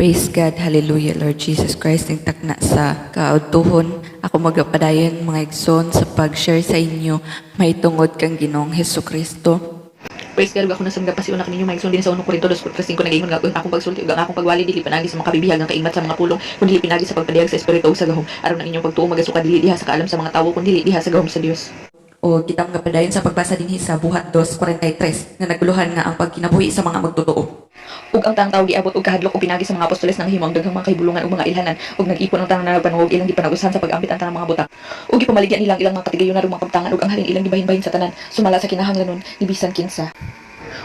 Praise God, hallelujah, Lord Jesus Christ, ning takna sa kaautuhon. Ako magapadayon mga igsoon sa pag-share sa inyo may tungod kang Ginoong Hesukristo. Praise God, ako nasang gapasi una kaninyo mga igsoon din sa 1 Corinto 2:5 nag-ingon nga akong pagsulti ug ang akong pagwali dili panagi sa mga kabibihag ang kaingmat sa mga pulong kundi pinagi sa pagpadayag sa espiritu ug sa gahom aron ang inyong pagtuo magasukad dili diha sa kaalam sa mga tawo kundi dili diha sa gahom sa Dios. O kitang gapadayon sa pagbasa dinhi sa Buhat 2:43 nga naguluhan nga ang pagkinabuhi sa mga magtotoo. Ug ang tang tawo giabot og kahadlok ug pinagi sa mga apostoles nang himo ang daghang mga kahibulungan ug mga ilhanan ug nag-ipon ang tanang nagpanugog ilang gipanagusan sa pag-ambit ang tanang mga butak ug gipamaligyan ilang mga katigayonan ug mga pagtangan ug ang halin ilang gibahin-bahin sa tanan sumala sa kinahanglanon ni bisan kinsa.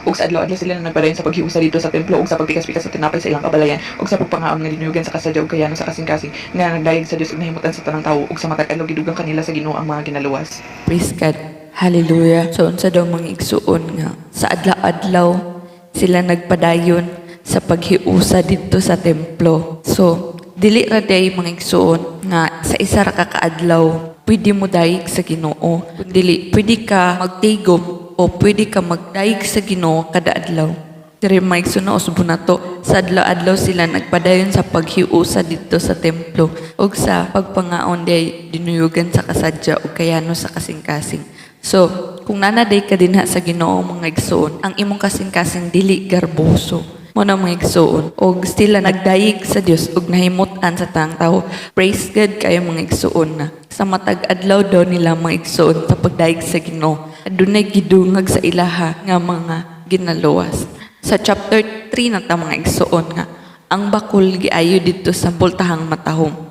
Ug sa adlaw-adlaw sila na nagpadayon sa paghiusa dito sa templo ug sa pagpikas-pikas sa tinapay sa ilang kabalayan ug sa pagpangaon nga dinuyugan sa kasadyaw ug kayano sa kasing-kasing nga nagdayeg sa Dios ug nahimutan sa tanang tawo ug sa matag adlaw gidugang kanila sa Ginoo ang mga ginaluwas. Praise God, hallelujah. So unsa daw mga igsuon nga sa adlaw-adlaw sila nagpadayon sa paghiusa dito sa templo. So dili ra day mga igsuon nga sa isa ra ka kaadlaw pwede mo dayeg sa Ginoo. Dili pwede ka magtigom o pwede ka magdaig sa Ginoo kada adlaw. Diri maigsuon usbo na to sa adlaw-adlaw sila nagpadayon sa paghiusa dito sa templo ug sa pagpangaon day dinuyugan sa kasadya ug kayano sa kasing-kasing. So, kung nanaday ka dinha sa Ginoo mga igsoon, ang imong kasing-kasing dili garboso. Mo na mga igsoon og sila nagdayeg sa Dios ug nahimutan sa tang tawo. Praise God kayo mga igsoon na sa matag adlaw daw nila mga igsoon sa pagdayeg sa Ginoo. Adunay gidungag sa ilaha nga mga ginaluwas. Sa chapter 3 na ta mga igsoon nga ang bakul giayo dito sa bultahang matahom.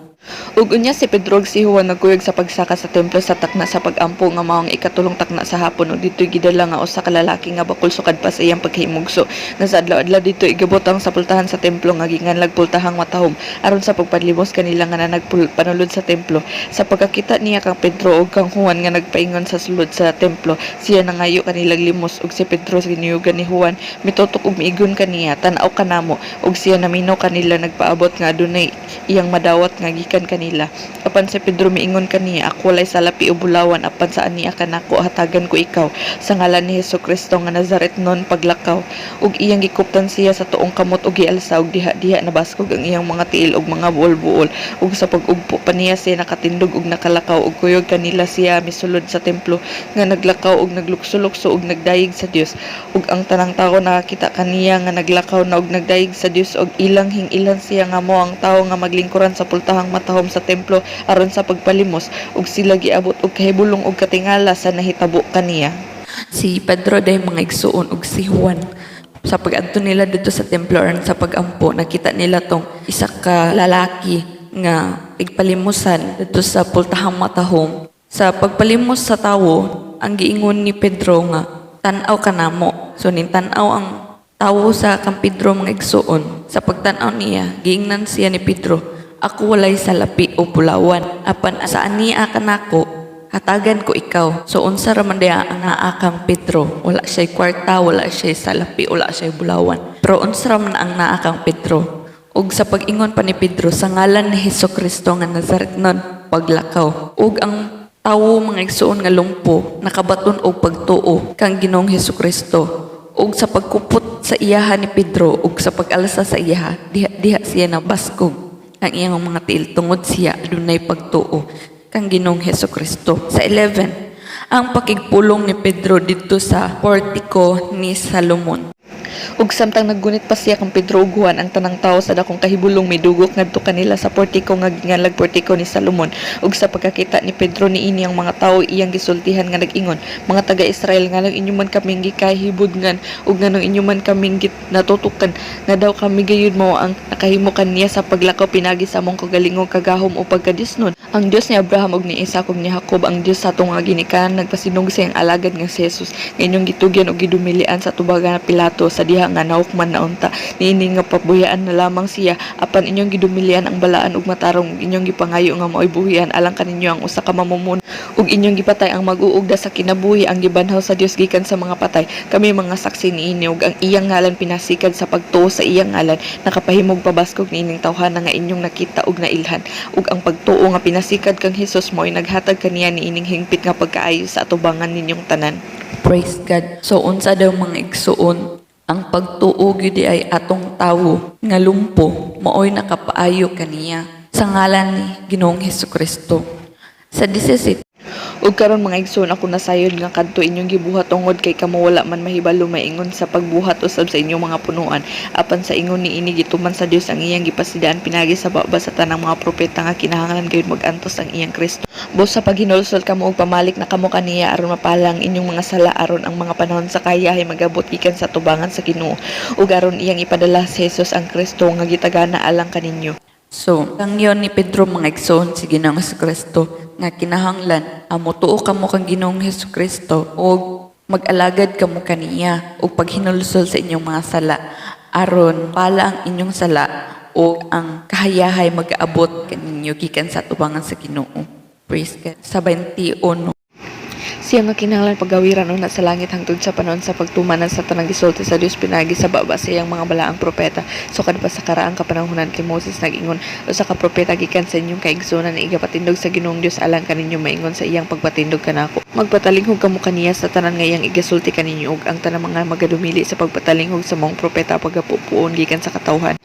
Ug unya si Pedro ug si Juan nagkuyog sa pagsaka sa templo sa takna sa pag-ampo nga maong ikatulong takna sa hapon ug dito'y gidala nga usa ka lalaki nga bakul sukad pa sa iyang paghimugso nga sa adlaw-adlaw dito igabotang sa pultahan sa templo nga ginganlag pultahang matahom aron sa pagpadlimos kanila nga panulod sa templo. Sa pagkakita niya kang Pedro ug kang Juan nga nagpaingon sa sulod sa templo, siya nangayo kanilang limos ug si Pedro sa giniyugan ni Juan mitutok ug miigon kaniya, tan-aw kanamo ug siya naminaw kanila nagpaabot nga adunay iyang madawat nga gikan kanila. Apan si Pedro miingon kaniya, ako walay salapi o bulawan apan saan niya kanako hatagan ko ikaw sa ngalan ni Hesukristo nga Nazaretnon paglakaw. Ug iyang gikuptan siya sa tuong kamot ug gialsa ug diha nabaskog ang iyang mga tiil ug mga buol-buol ug sa pag-ugpo pa niya siya nakatindog ug nakalakaw ug kuyog kanila siya misulod sa templo nga naglakaw ug naglukso-lukso ug nagdayeg sa Dios ug ang tanang tawo nakakita kaniya nga naglakaw na ug nagdayeg sa Dios ug ilang hingilan siya nga mo ang tawo nga maglingkuran sa pultahang matahom sa templo aron sa pagpalimos ug sila giabot og kahibulong og katingala sa nahitabo kaniya. Si Pedro day mga igsuon ug si Juan sa pag-adto nila dito sa templo aron sa pag-ampo nakita nila tong isa ka lalaki nga igpalimusan dito sa pultahang matahom. Sa pagpalimos sa tawo ang giingon ni Pedro nga tan-aw kanamo. So ning tan-aw ang tawo sa kang Pedro mga igsuon. Sa pagtan-aw niya giingnan siya ni Pedro, ako walay salapi o bulawan apan saan niya kanako hatagan ko ikaw. So unsa ra man diha ang naa kang Pedro, wala siya kwarta, wala siya salapi, wala siya bulawan, pero unsa ra man ang naa kang Pedro. Ug sa pag-ingon pa ni Pedro sa ngalan ni Hesukristo nga Nazaretnon paglakaw. Ug ang tawo mga igsuon nga lungpo nakabaton og pagtuo kang Ginoong Hesukristo. Ug sa pagkupot sa iyaha ni Pedro ug sa pag-alsa sa iyaha diha siya nabaskog ang iyang mga tiil tungod siya adunay pagtuo kang Ginoong Hesukristo. Sa 11, ang pakigpulong ni Pedro dito sa portiko ni Salomon. Ug samtang naggunit pa siya kang Pedro ug Juan ang tanang tawo sa dakong kahibulong midugok ngadto kanila sa portiko nga ginganlag portiko ni Salomon. Ug sa pagkakita ni Pedro niini ang mga tawo iyang gisultihan nga nag-ingon, mga taga-Israel nganong inyo man kaming gikahibudngan ug nganong inyo man kaming natutukan nga daw kami gayud mao ang nakahimukan niya sa paglakaw pinagi sa among kagalingong kagahom o pagkadisnon. Ang Dios ni Abraham ug ni Isaac ug ni Jacob ang Dios sa atong nga ginikanan nagpasinog sa iyang alagad nga si Jesus nga inyong gitugyan ug gidumilian sa tubagan na Pilato sa diha nga naukman na unta niini nga pabuyaan na lamang siya apan inyong gidumilian ang balaan ug matarong inyong gipangayo nga mao'y buhian alang kaninyo ang usa ka mamumon ug inyong gipatay ang mag-uugda sa kinabuhi ang gibanhaw sa Dios gikan sa mga patay. Kami mga saksi niini ug ang iyang ngalan pinasikad sa pagtuo sa iyang ngalan nakapahimog pabaskog niining tawhana nga inyong nakita ug nailhan ug ang pagtuo nga pinasikad kang Hesus mo'y naghatag kaniya niining hingpit nga pagkaayo sa atubangan ninyong tanan. Praise God. So unsa daw mga igsuon Ang pagtuo gyud ay atong tawo nga lumpo maoy nakapaayo kaniya sa ngalan ni Ginoong Hesukristo. Sa 17 Ug karon mga igsoon, ako nasayod nga kadto inyong gibuhat tungod kay kamo wala man mahibalo maingon sa pagbuhat usab sa inyong mga punuan. Apan sa ingon ni ini gituman sa Dios ang iyang gipasidaan pinagi sa baba sa tanang mga propeta nga kinahanglan gayud magantos ang iyang Kristo. Bus sa paghinulsol kamo og pamalik na kamo kaniya aron mapalang inyong mga sala aron ang mga panahon sa kayahay magabot gikan sa tubangan sa Ginoo. Ug aron iyang ipadala si Jesus ang Kristo nga gitagana alang kaninyo. So, ang yon ni Pedro mga igsoon si Ginoong Hesukristo nga kinahanglan amo tuo kamo kang Ginoong Hesukristo ug mag-alagad kamo kaniya ug paghinulsol sa inyong mga sala aron pala ang inyong sala ug ang kahayahay mag-aabot kaninyo gikan sa tubangan sa Ginoo. Praise God. Sa 21 Siya nga kinahanglan pagawiran una sa langit hangtod sa panahon sa pagtumanan sa tanang gisulti sa Dios pinagi sa baba sa iyang mga balaang propeta. Sukad pa sa karaang kapanahunan kay Moses nag-ingon usa ka propeta gikan sa inyong kaigsunan na igapatindog sa Ginoong Dios alang kaninyo maingon sa iyang pagpatindog kanako. Magpatalinghog kamo kaniya sa tanan nga iyang igasulti kaninyo ug ang tanang mga magadumili sa pagpatalinghog sa maong propeta pagapupuon gikan sa katawhan.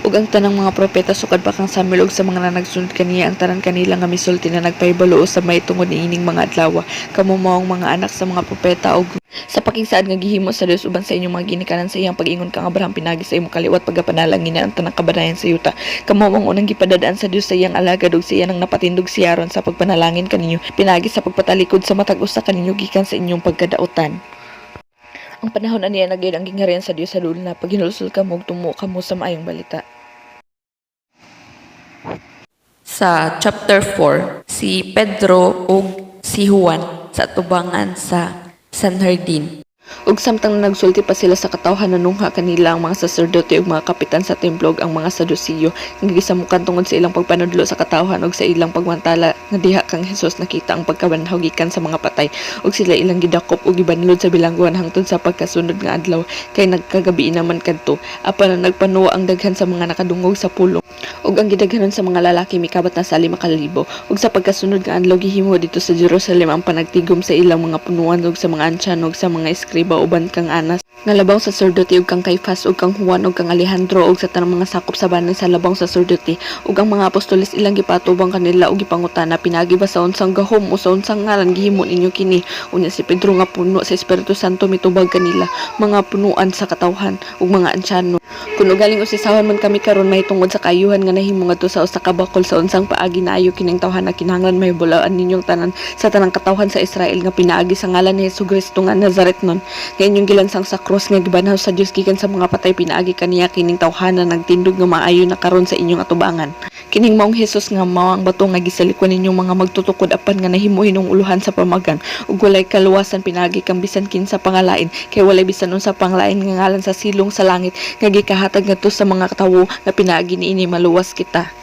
Ug ang tanang mga propeta sukad pa kang Samuel ug sa mga nagsunod kaniya ang tanan kanila nga misulti na nagpahibalo sa may tungod niining mga adlaw. Kamo maong mga anak sa mga propeta ug sa pakigsaad nga gihimo sa Dios uban sa inyong mga ginikanan sa iyang pag-ingon kang Abraham pinagi sa imong kaliwat pagapanalangin ang tanang kabanayan sa yuta. Kamo ang unang gipadadaan sa Dios sa iyang alagad ug sa iyang napatindog siya aron sa pagpanalangin kaninyo pinagi sa pagpatalikod sa matag usa kaninyo gikan sa inyong pagkadaotan. Ang panahon aniya nagyud ang gingharian sa Dios sa dulo na paghinulsol kamo ug tumo kamo sa maayong balita. sa chapter 4, si Pedro ug si Juan sa tubangan sa Sanhedrin. Ug samtang nagsulti pa sila sa katawhan nanungha kanila ang mga saserdote ug mga kapitan sa templo ug ang mga Sadusiyo nga gisamukan tungod sa ilang pagpanudlo sa katawhan ug sa ilang pagmantala nga diha kang Hesus nakita ang pagkabanhaw gikan sa mga patay ug sila ilang gidakop ug gibanlod sa bilangguan hangtod sa pagkasunod nga adlaw kay nagkagabi naman kadto apan nagpanuwa ang daghan sa mga nakadungog sa pulong ug ang gidaghanon sa mga lalaki mikabat na sa 5,000 ug sa pagkasunod nga adlaw gihimo dito sa Jerusalem ang panagtigom sa ilang mga punuan ug sa mga ansyan ug sa mga eskriba uban kang Anas nga labang saserdote ug kang Caifás ug kang Juan ug kang Alejandro ug sa tanang mga sakop sa banin sa labang saserdote ug ang mga apostoles ilang gipatubang kanila ug gipangutana pinagi ba sa unsang gahom o sa unsang ngalan gihimo ninyo kini unya si Pedro nga puno sa Espiritu Santo mitubag kanila mga punuan sa katawhan ug mga ansyano kuno galing usisahon man kami karon mahitungod sa kayuhan nga nahimo ngadto sa usa ka bakol sa unsang paagi naayo kining tawhan na kinahanglan mahibulaan ninyong tanan sa tanang katawhan sa Israel nga pinaagi sa ngalan ni Hesukristo nga Nazaretnon nga inyong gilansang sa cross nga gibanhaw sa Dios gikan sa mga patay pinaagi kaniya kining tawhanan nagtindog nga maayo na karon sa inyong atubangan kining maong Hesus nga mao ang bato nga gisalikwan ninyong mga magtutukod apan nga nahimo hinunguluhan sa pamagan ug walay kaluwasan pinaagi kang bisan kinsa pangalain kay walay bisan unsa panglain nga ngalan sa silong sa langit nga gikahatag ngadto sa mga tawo nga pinaagi niini maluwas kita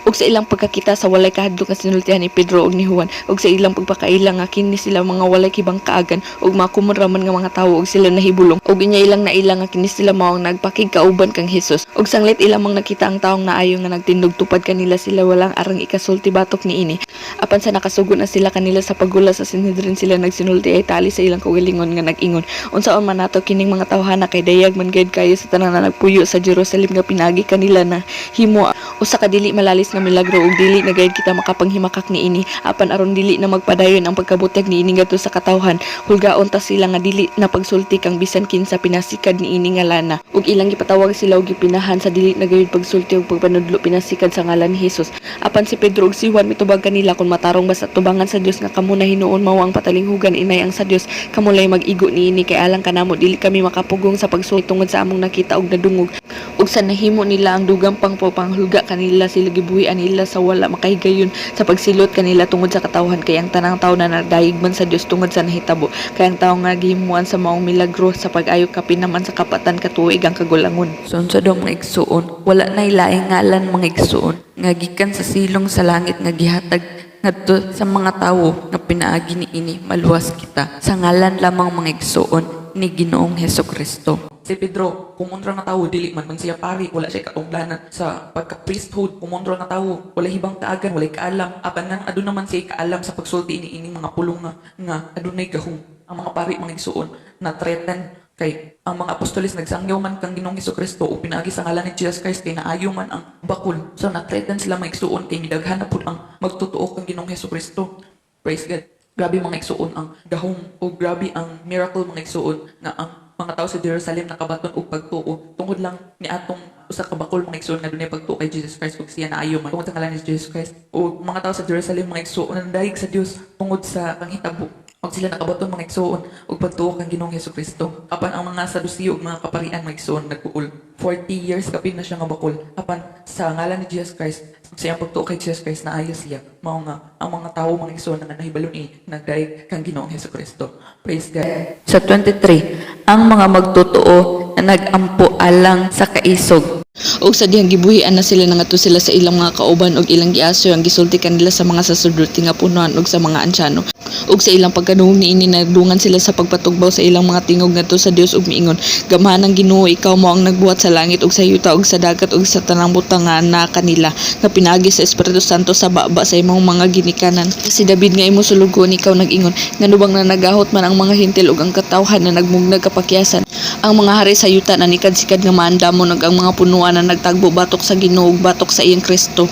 ug sa ilang pagkakita sa walay kahadlok nga sinultihan ni Pedro ug ni Juan ug sa ilang pagpakaila nga kini sila mga walay kibang kaagan ug makumuraman nga mga tawo ug sila nahibulong ug inya ilang naila nga kini sila mao ang nagpakigkauban kang Hesus ug sanglit ilang mang nakita ang taong naayo nga nagtindog tupad kanila sila walang arang ikasulti batok niini apan sa nakasugo na sila kanila sa paggula sa Sanhedrin sila nagsinulti ay tali sa ilang kaugalingon nga nag-ingon unsaon man nato kining mga tawhana kay dayag man gayud kayo sa tanan na nagpuyo sa Jerusalem nga pinagi kanila na himo usa ka dili malalis nga milagro ug dili na gayud kita makapanghimakak niini apan aron dili na magpadayon ang pagkabutyag niini ngadto sa katawhan hulgaon ta sila nga dili na pagsulti kang bisan kinsa pinasikad niini nga lana ug ilang gipatawag sila ug gipinahan sa dili na gayud pagsulti ug pagpanudlo pinasikad sa ngalan ni Hesus apan si Pedro ug si Juan mitubag kanila kung matarong ba sa tubangan sa Dios nga kamo na hinuon mao ang patalinghugan inay ang sa Dios kamo lay mag-igo niini kay alang kanamo dili kami makapugong sa pagsulti tungod sa among nakita ug nadungog ug sa nahimo nila ang dugang panghulga kanila sila gibuhian nila sa wala makahigayon sa pagsilot kanila tungod sa katawhan kay ang tanang tawo na nagdayeg man sa Dios tungod sa nahitabo kay ang tawo nga gihimuan sa maong milagro sa pag-ayo kapin naman sa kapatan katuig ang kagulangon. So sa daw mga igsuon, wala na ilaing ngalan mga igsuon, nga gikan sa silong sa langit nga gihatag ngadto sa mga tawo nga pinaagi niini maluwas kita sa ngalan lamang mga igsuon ni Ginoong Hesukristo. Si Pedro, kumontra nga tawo, dili man siya pari, wala siya katunglanan sa pagka-priesthood, kumontra nga tawo, wala hibang kaagan, wala kaalam, apan nga ado naman siya kaalam sa pagsulti ini mga pulong nga adunay gahong ang mga pari mga igsuon na threaten Kay ang mga apostoles nagsangyaw man kang Ginoong Hesukristo o pinaagi sa ngalan ni Jesus Christ kay naayo man ang bakul. So na-threaten sila mga igsuon kay midaghan na pud ang magtutuo kang Ginoong Hesukristo. Praise God. Grabe mga igsuon ang gahom o grabe ang miracle mga igsuon nga ang mga tao sa Jerusalem nakabaton og pagtuo tungod lang ni atong usa ka bakol mga igsuon nga dunay pagtuo kay Jesus Christ ug siya naayo man tungod sa ngalan ni Jesus Christ. O mga tao sa Jerusalem mga igsuon nandayeg sa Dios tungod sa panghitabo. Og sila nakabaton mga igsuon og pagtuo kang Ginoong Hesukristo. Apan ang mga Saduceo ug mga kaparian mga igsuon nagbuol. 40 years kapin na siya nga bakol. Apan sa ngalan ni Jesus Christ, sa iyang pagtuo kay Jesus Christ na ayos siya. Mao nga ang mga tao mga igsuon nga nahibalon nagdaig kang Ginoong Hesukristo. Praise God. Sa 23, ang mga magtotoo na nagampo alang sa kaisog. Og sa dihang gibuhian na sila nangadto sila sa ilang mga kauban og ilang giaso ang gisulti kanila sa mga saserdote nga punuan og sa mga ansyano. Ug sa ilang pagkanuhong niini nagdungan sila sa pagpatugbaw sa ilang mga tingog ngadto sa Dios ug miingon, "Gamahan ang Ginoo, ikaw mo ang nagbuhat sa langit ug sa yuta ug sa dagat ug sa tanang butang nga na kanila nga pinagi sa Espiritu Santo sa baba sa imong mga ginikanan." Si David nga imo sulugon ikaw nag-ingon, nganubang na nagahot man ang mga hintil ug ang katawhan na nagmungnag kapakyasan. Ang mga hari sa yuta na nikad-sikad nga maandamon ug ang mga punuan na nagtagbo batok sa Ginoo ug batok sa iyang Kristo.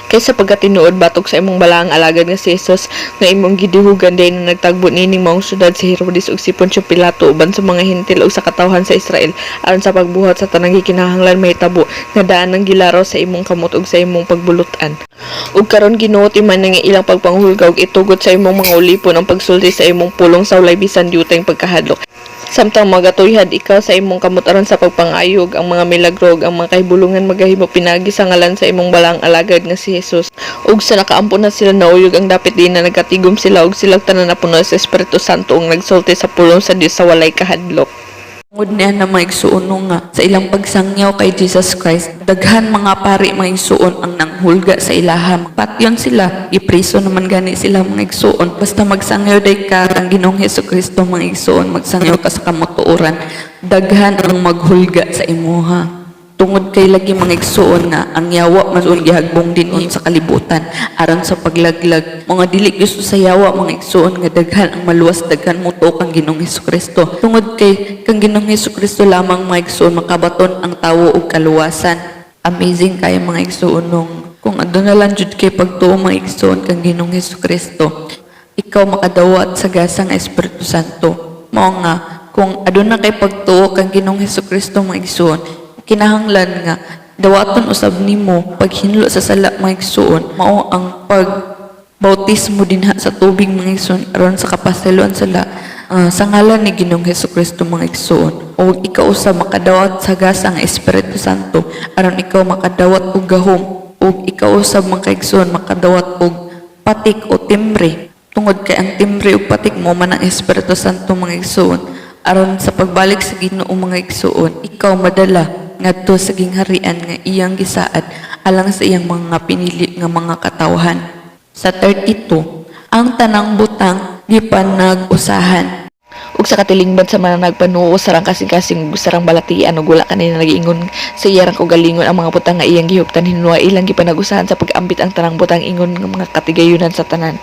Kaysa pagkatinuod batok sa imong balaang alagad nga si Jesus nga imong gidihugan day na nagtagbo nining maong syudad si Herodes ug si Poncio Pilato uban sa mga hintil ug sa katawhan sa Israel aron sa pagbuhat sa tanang gikinahanglan mahitabo nga daan ang gilaraw sa imong kamot ug sa imong pagbulutan. Ug karon Ginoo timan nga ilang pagpanghulga ug itugot sa imong mga ulipon ang pagsulti sa imong pulong sa walay bisan diutay pagkahadlok. Samtang magatuyhad ikaw sa imong kamot aron sa pagpangayog ang mga milagro ug ang mga kahibulungan magahimo pinagi sa ngalan sa imong balaang alagad nga si Jesus. Ug sa nakaampo na sila nauyog ang dapit din na nagkatigom sila ug silang tanan na puno sa Espiritu Santo ug nagsulti sa pulong sa Dios sa walay kahadlok. Tungod niya na mga igsuon nga sa ilang pagsangyaw kay Jesus Christ, daghan mga pari mga igsuon ang nanghulga sa ilaha. Patyon sila, ipriso naman gani sila mga igsuon. Basta magsangyaw day ka ang Ginoong Hesukristo mga igsuon, magsangyaw ka sa kamotuoran, daghan ang maghulga sa imuha. Tungod kay lagi mga igsuon nga ang yawa masun gihagbong dinon sa kalibutan aron sa paglaglag mga dili gusto sa yawa mga igsuon nga daghan ang maluwas daghan muto kang Ginoong Hesukristo. Tungod kay kang Ginoong Hesukristo lamang mga igsuon makabaton ang tawo og kaluwasan. Amazing kay mga igsuon nung kung aduna lang jud kay pagtuo mga igsuon kang Ginoong Hesukristo, ikaw makadawat sa gasa nga Espiritu Santo. Mao nga kung aduna kay pagtuo kang Ginoong Hesukristo mga igsuon, kinahanglan nga dawaton usab nimo paghinlo sa sala mga igsuon mao ang pagbautismo dinha sa tubig mga igsuon aron sa kapasaluan sala sa ngalan ni Ginoong Hesukristo mga igsuon o ikaw usab makadawat sa gasa nga Espiritu Santo aron ikaw makadawat og gahom o ikaw usab mga igsuon makadawat og patik o timbre tungod kay ang timbre ug patik mo man ang Espiritu Santo mga igsuon aron sa pagbalik sa Ginoo mga igsuon ikaw madala ngadto sa gingharian nga iyang gisaad alang sa iyang mga pinili nga mga katawhan. Sa 32, ang tanang butang gipanag-usahan. Ug sa katilingban sa mga nagpanuo sarang kasing-kasing sarang balatian ug wala kanina nag-ingon sa iyang kaugalingon ang mga butang nga iyang gihuptan hinua ilang gipanag-usahan sa pag-ambit ang tanang butang ingon nga mga katigayunan sa tanan.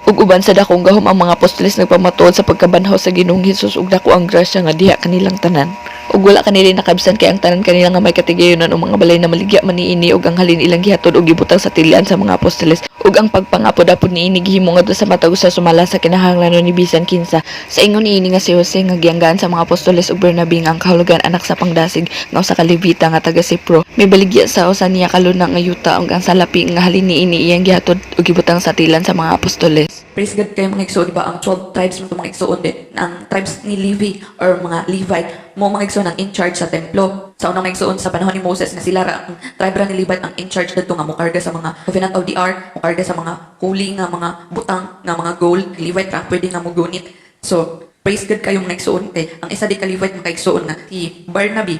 Ug uban sa dakong gahom ang mga apostoles nagpamatuod sa pagkabanhaw sa Ginoong Hesus ug dako ang grasya nga diha kanilang tanan. Ug wala kanila nakabsan kay ang tanan kanila nga may katigayunan o mga balay na maligya man niini ug ang halin ilang gihatod ug gibutang sa tilian sa mga apostoles ug ang pagpangapod-apod niini gihimo ngadto sa matag sa sumala sa kinahanglan ni bisan kinsa. Sa ingon niini nga si Jose nga gianggaan sa mga apostoles ug Bernabe nga ang kahulugan anak sa pangdasig nga usa ka Levita nga taga Cipro. May baligya sa usa niya kalunang nga yuta ug ang salapi nga halin niini iyang gihatod ug gibutang sa tilan sa mga apostoles. Praise God kayo mga igsuon, diba? Ang 12 tribes mo mga igsuon din. Ang tribes ni Levi or mga Levite, mo mga igsuon ang in charge sa templo. Sa unang mga igsuon sa panahon ni Moses na sila ang tribe ra ni Levite ang in charge dito nga mukarga sa mga covenant of the ark, mukarga sa mga holy nga mga butang nga mga gold, Levite ra pwede nga mugunit. So, praise God kayo mga igsuon kay ang isa di ka Levite mga igsuon nga si Barnabe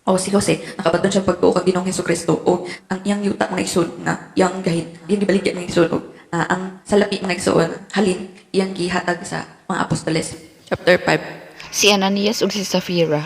o si Jose, nakabaton siya pagtuo kag Ginoong Hesukristo o ang iyang yuta mga igsuon nga iyang gahin, iyang gibaligya mga igsuon o ang salapi mga igsuon halin iyang gihatag sa mga apostoles. Chapter 5. Si Ananias ug si Safira.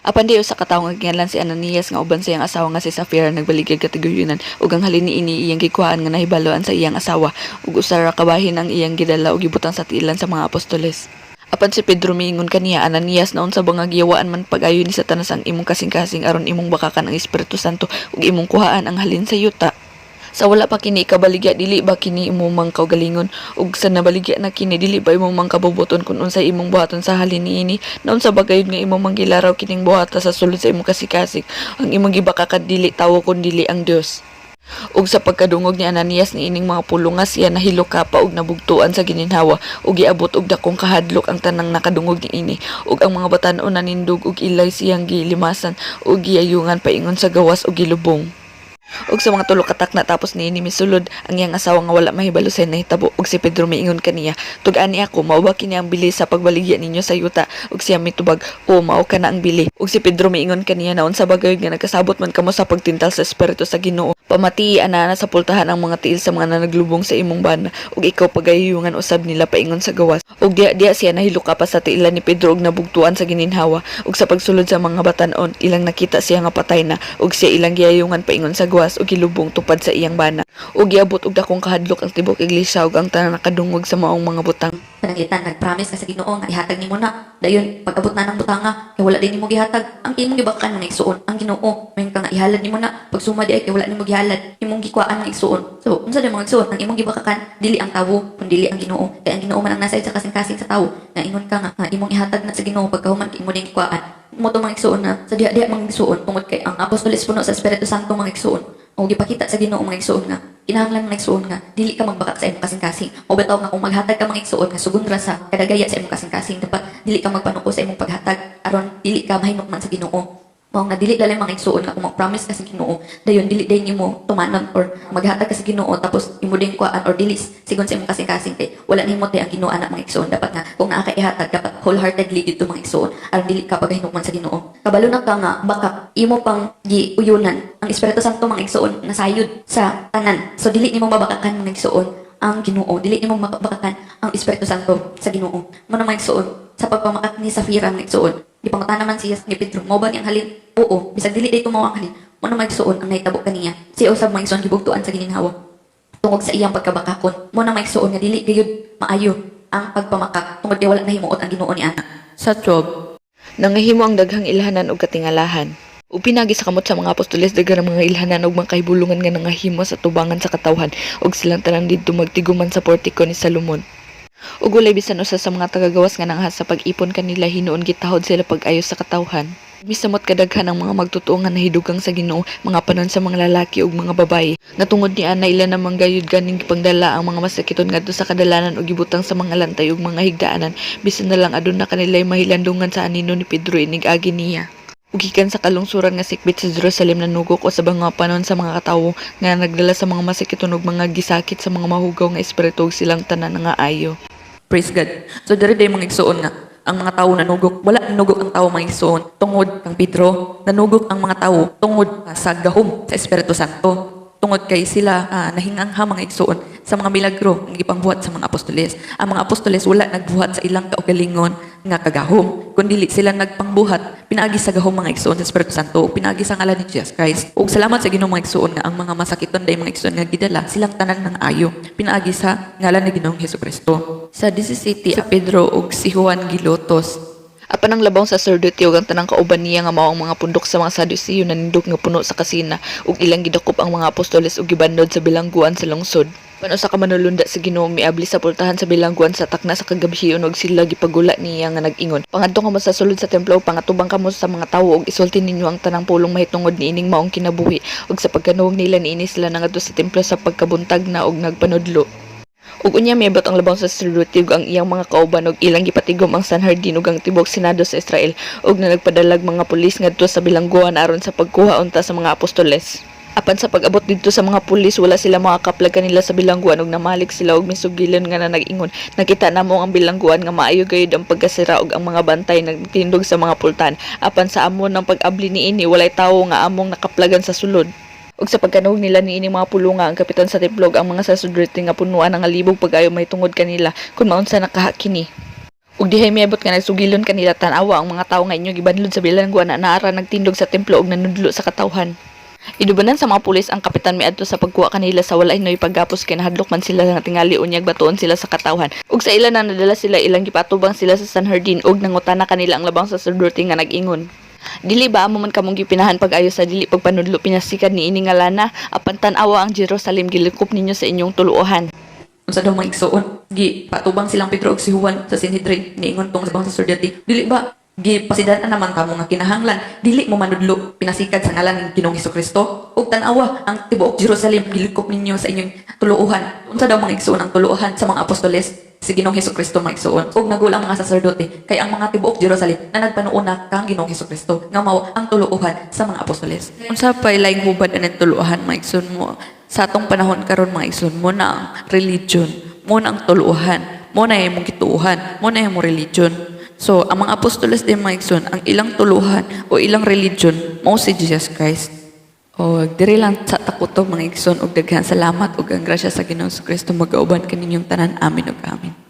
Apan diyo sa katawo nga gingalan si Ananias nga uban sa iyang asawa nga si Safira nagbaligya katiguyunan ug ang halin niini iyang gikuhaan nga nahibaloan sa iyang asawa ug usa ra kabahin ang iyang gidala ug gibutang sa tiilan sa mga apostoles. Apan si Pedro miingon kaniya, Ananias, naon sa banga giyawaan man pag-ayo ni Satanas ang imong kasing-kasing aron imong bakakan ang Espiritu Santo ug imong kuhaan ang halin sa yuta. Sa wala pa kini kabaligya dili ba kini imong mangkaugalingon ug sa nabaligya na kini dili ba imong mangkabubuton kun unsay imong buhaton sa halin niini naon sa bagayod nga imong manggilaraw kining buhata sa sulod sa imong kasing-kasing ang imong gibakakan dili tawo kun dili ang Dios. Ug sa pagkadungog ni Ananias niining mga pulungas siya nahilo kapa ug nabugtuan sa gininhawa ug giabot og dakong kahadlok ang tanang nakadungog niini ug ang mga batan-on nanindog ug ilay siyang gilimasan ug giayungan paingon sa gawas ug gilubong. Ug sa mga tulo ka takna tapos niini misulod ang iyang asawa nga wala mahibalo sa nahitabo ug si Pedro miingon kaniya, tug-ani ako mao ba kini ang bili sa pagbaligya ninyo sa yuta ug siya mitubag, o mao kana ang bili. Ug si Pedro miingon kaniya, naon sa bagay nga nagkasabot man kamo sa pagtintal sa espiritu sa Ginoo. Pamati ana sa pultahan ang mga tiil sa mga naglubong sa imong bana ug ikaw pagayuyungan usab nila paingon sa gawas. Ug diya siya nahiluka pa sa tiilan ni Pedro ug nabugtuan sa gininhawa ug sa pagsulod sa mga batan-on ilang nakita siya nga patay na ug siya ilang giyayungan paingon sa gawas ug gilubong tupad sa iyang bana ug giabot og dakong kahadlok ang tibok iglesia ug ang tanan nakadungog sa maong mga butang. Pananglitan, nag-promise ka sa Ginoo nga ihatag nimo na. Dayon, pag-abot na ng butanga, kay wala din nimo gihatag. Ang imong gibakan nga igsuon, ang Ginoo, mayon ka nga ihalad nimo na. Pag suma di ay kay wala nimo gihalad, imong gikuan nga igsuon. So, unsa di mga igsuon, ang imong gibakakan dili ang tawo, kun dili ang Ginoo. Kay ang Ginoo man ang nasa sa kasing-kasing sa tawo. Nga ingon ka nga imong ihatag na sa Ginoo pagkahuman kay imo ding gikuan. Mo to mga igsuon na sa diha mga igsuon tungod kay ang apostoles puno sa Espiritu Santo mga igsuon. O gipakita sa Ginoo mga igsuon nga kinahanglan mga igsuon nga dili ka magbaka sa imong kasing-kasing. O bitaw nga kung maghatag ka mga igsuon nga sugon ra sa kadagaya sa imong kasing-kasing dapat dili ka magpanuko sa imong paghatag aron dili ka mahinukman sa Ginoo. Mao nga dili lalay mga igsuon nga kung mag-promise ka sa Ginoo dayon dili day nimo tumanon or maghatag ka sa Ginoo tapos imo din kuan or dili sigon sa imong kasing-kasing kay wala nimo tay ang Ginoo ana mga igsuon. Dapat nga kung naa ka ihatag dapat wholeheartedly dito mga igsuon aron dili ka paghinukman sa Ginoo. Kabalo na ka nga baka imo pang giuyunan ang Espiritu Santo mga igsuon nasayod sa tanan. So dili nimo mabakakan mga igsuon ang Ginoo, dili nimo mabakakan ang Espiritu Santo sa Ginoo. Mo na mga igsuon sa pagpamakat ni Safira mga igsuon gipangutan naman siya ni Pedro, mo ba niyang halin? Oo, bisag dili day tumawa ang halin. Mo na magsuon ang nahitabo kaniya. Siya usab mga igsoon gibugtuan sa gininhawa. Tungod sa iyang pagkabakakon. Mo na magsuon nga dili gayud maayo ang pagpamakak tungod kay wala nahimuot ang Ginoo ni ana. Sa Job, Nangahimo ang daghang ilhanan ug katingalahan. Ug pinagi sa kamot sa mga apostoles daghang mga ilhanan ug mga kahibulungan nga nangahimo sa tubangan sa katawhan ug silang tanan didto magtiguman sa portiko ni Salomon. Ug walay bisan usa sa mga tagagawas nga nangha sa pag-ipon kanila hinuon gitahod sila pag-ayo sa katawhan. Misamot kadaghan ang mga magtotoo nga nahidugang sa Ginoo, mga panon sa mga lalaki ug mga babaye. Nga tungod ni ana ila namang gayud ganing gipangdala ang mga masakiton ngadto sa kadalanan ug gibutang sa mga lantay ug mga higdaanan bisan na lang aduna kanilay mahilandungan sa anino ni Pedro inig agi niya. Ug gikan sa kalungsuran nga sikbit sa Jerusalem nanugok o sa mga panon sa mga katawo nga nagdala sa mga masakiton ug mga gisakit sa mga mahugaw nga espiritu ug silang tanan nga ayo. Praise God. So diri day mga igsuon nga ang mga tawo nanugok. Wala nanugok ang tawo mga igsuon tungod kang Pedro. Nanugok ang mga tawo tungod sa gahom sa Espiritu Santo. Tungod kay sila nahinganghang mga igsuon sa mga milagro nga gipangbuhat sa mga apostoles. Ang mga apostoles wala nagbuhat sa ilang kaugalingon nga kagahom, kundi sila nagpangbuhat pinaagi sa gahom mga igsuon sa Espiritu Santo, pinaagi sa ngalan ni Jesus Christ. Ug salamat sa Ginoo mga igsuon nga ang mga masakiton day mga igsuon nga gidala silang tanan ng ayo pinaagi sa ngalan ni Ginoong Hesukristo. sa 17 si Pedro ug si Juan gilutos. Apan ang labang sa sacerdote ug ang tanang kauban niya nga mao ang mga pundok sa mga Saduceo nanindog nga puno sa kasina ug ilang gidakop ang mga apostoles ug gibandod sa bilangguan sa lungsod. Pano sa kamanulunda sa Ginoo miabli sa pultahan sa bilangguan sa takna sa kagabihiyon ug sila gipagula niya nga nag-ingon. Pangadto kamo sa sulod sa templo ug pangatubang kamo sa mga tawo ug isulti ninyo ang tanang pulong mahitungod niining maong kinabuhi ug sa pagkanuog nila niini sila nangadto sa templo sa pagkabuntag na ug nagpanudlo. Ug unya miabot ang labang sa sacerdote ug ang iyang mga kauban ug ilang gipatigom ang Sanhedrin ug ang tibok senado sa Israel ug na nagpadalag mga pulis ngadto sa bilangguan aron sa pagkuha unta sa mga apostoles. Apan sa pag-abot didto sa mga pulis wala sila makakaplag kanila sa bilangguan ug namalik sila og misugilan nga nag-ingon. Nakita namo ang bilangguan nga maayo gayud ang pagkasira ug ang mga bantay nagtindog sa mga pultan. Apan sa amon ng pag-abli niini walay tawo nga among nakaplagan sa sulod. Ug sa pagkanuog nila niini mga pulunga ang kapitan sa templo ug ang mga sacerdote nga punuan ang alibog pag-ayo mahitungod kanila kun maunsa nakaha kini. Ug dihay miabot nga nagsugilon kanila tan-awa ang mga tawo nga inyo gibanlod sa bilangguan na naara nagtindog sa templo ug nanudlo sa katawhan. Idubanan sa mga pulis ang kapitan miadto sa pagkuha kanila sa walay noy paggapos kay nahadlok man sila nga tingali unyag batuon sila sa katawhan. Ug sa ila na nadala sila ilang gipatubang sila sa San Herdin ug nangutana kanila ang labang saserdote nga nag-ingon. Dili ba amo man kamong gipinahan pag-ayo sa dili pagpanudlo pinasikan ni ini nga lana apan tan-awa ang Jerusalem gilikop ninyo sa inyong tuluohan. Unsa daw mga igsuon? Gi patubang silang Pedro ug si Juan sa Sanhedrin niingon tong labang saserdote. Dili ba gi pasidan naman kamo nga kinahanglan dili mo manudlo pinasikad sa ngalan ng Ginoong Hesukristo ug tan-awa ang tibuok Jerusalem gilikop ninyo sa inyong tuluohan. Unsa daw mga igsuon ang tuluohan sa mga apostoles si Ginoong Hesukristo mga igsuon ug nagulang mga saserdote kay ang mga tibuok Jerusalem na nagpanuuna kang Ginoong Hesukristo nga mao ang tuluohan sa mga apostoles. Unsa pay laing hubad aning tuluhan maigsoon mo sa atong panahon karon maigsoon mo na ang religion, mo na ang tuluhan, mo na imong gituuhan, mo na imong religion. So, ang mga apostoles din maigsoon, ang ilang tuluhan o ilang religion, mao si Jesus Christ. O, diri lang sa takuto mga igsoon, og daghan salamat ug ang grasya sa Ginoong Kristo magauban kaninyong tanan. Amin ug amin.